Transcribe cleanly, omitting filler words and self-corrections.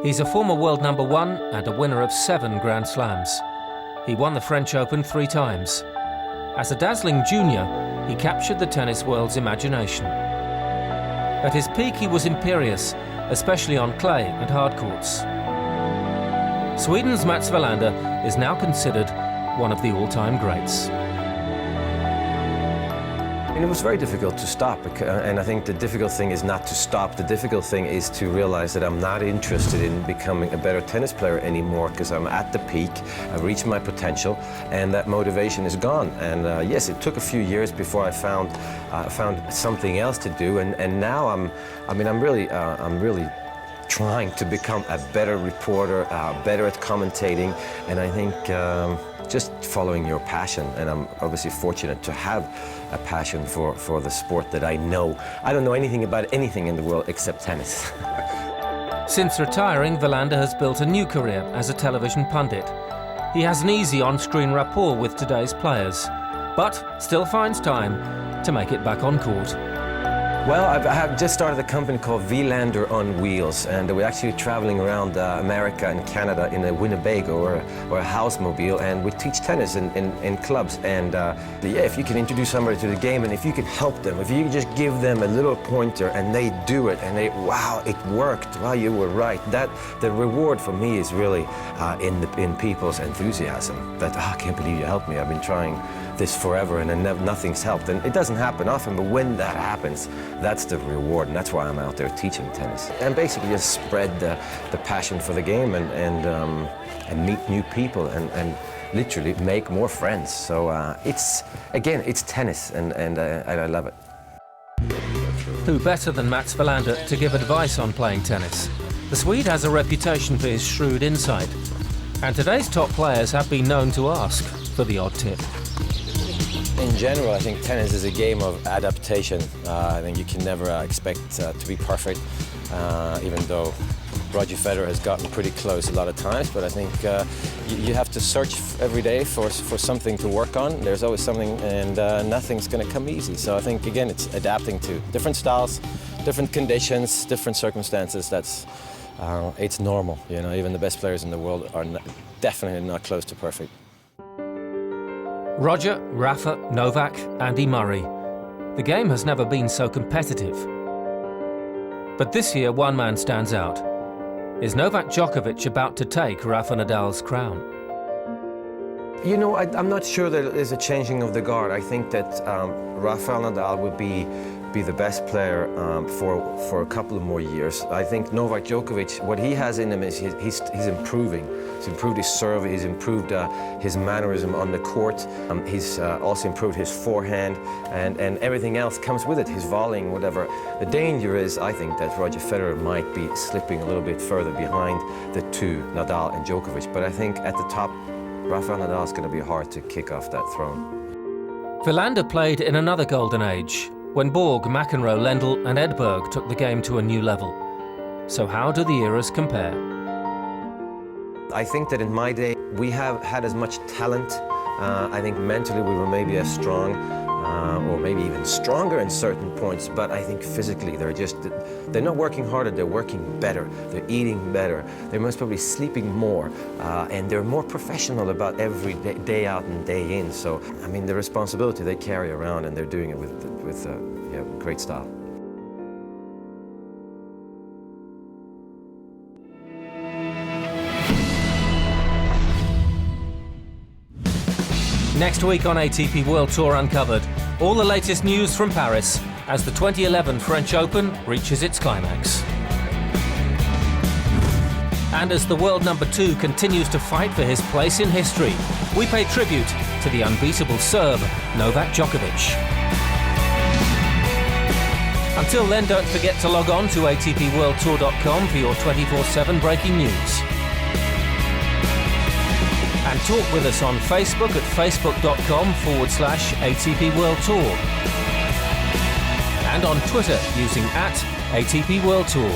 He's a former world number 1 and a winner of 7 Grand Slams. He won the French Open 3 times. As a dazzling junior, he captured the tennis world's imagination. At his peak, he was imperious, especially on clay and hard courts. Sweden's Mats Wilander is now considered one of the all-time greats. And it was very difficult to stop, and I think the difficult thing is not to stop. The difficult thing is to realize that I'm not interested in becoming a better tennis player anymore, because I'm at the peak, I've reached my potential, and that motivation is gone. And yes, it took a few years before I found something else to do, and now I'm really trying to become a better reporter, better at commentating, and I think just following your passion, and I'm obviously fortunate to have a passion for the sport that I know. I don't know anything about anything in the world except tennis. Since retiring, Wilander has built a new career as a television pundit. He has an easy on-screen rapport with today's players, but still finds time to make it back on court. Well, I have just started a company called Wilander on Wheels, and we're actually traveling around America and Canada in a Winnebago or a housemobile, and we teach tennis in clubs. And yeah, if you can introduce somebody to the game, and if you can help them, if you just give them a little pointer and they do it, and wow, it worked, wow, you were right. The reward for me is really in people's enthusiasm. That, I can't believe you helped me. I've been trying this forever and nothing's helped. And it doesn't happen often, but when that happens, that's the reward, and that's why I'm out there teaching tennis. And basically just spread the passion for the game and meet new people and literally make more friends. So it's tennis, and I love it. Who better than Mats Wilander to give advice on playing tennis? The Swede has a reputation for his shrewd insight, and today's top players have been known to ask for the odd tip. In general, I think tennis is a game of adaptation. I think you can never expect to be perfect, even though Roger Federer has gotten pretty close a lot of times. But I think you have to search every day for something to work on. There's always something, and nothing's going to come easy. So I think, again, it's adapting to different styles, different conditions, different circumstances. It's normal. You know, even the best players in the world are definitely not close to perfect. Roger, Rafa, Novak, Andy Murray. The game has never been so competitive. But this year, one man stands out. Is Novak Djokovic about to take Rafa Nadal's crown? You know, I'm not sure that there's a changing of the guard. I think that Rafael Nadal would be the best player for a couple of more years. I think Novak Djokovic, what he has in him is he's improving. He's improved his serve, he's improved his mannerism on the court, he's also improved his forehand, and everything else comes with it, his volleying, whatever. The danger is, I think, that Roger Federer might be slipping a little bit further behind the two, Nadal and Djokovic. But I think at the top, Rafael Nadal is going to be hard to kick off that throne. Wilander played in another golden age, when Borg, McEnroe, Lendl and Edberg took the game to a new level. So how do the eras compare? I think that in my day, we have had as much talent. I think mentally we were maybe as strong, or maybe even stronger in certain points, but I think physically they're not working harder, they're working better, they're eating better, they're most probably sleeping more, and they're more professional about every day out and day in. So, I mean, the responsibility they carry around, and they're doing it with great style. Next week on ATP World Tour Uncovered, all the latest news from Paris as the 2011 French Open reaches its climax. And as the world number 2 continues to fight for his place in history, we pay tribute to the unbeatable Serb, Novak Djokovic. Until then, don't forget to log on to atpworldtour.com for your 24/7 breaking news. And talk with us on Facebook at facebook.com/ATP World Tour. And on Twitter using @ATP World Tour.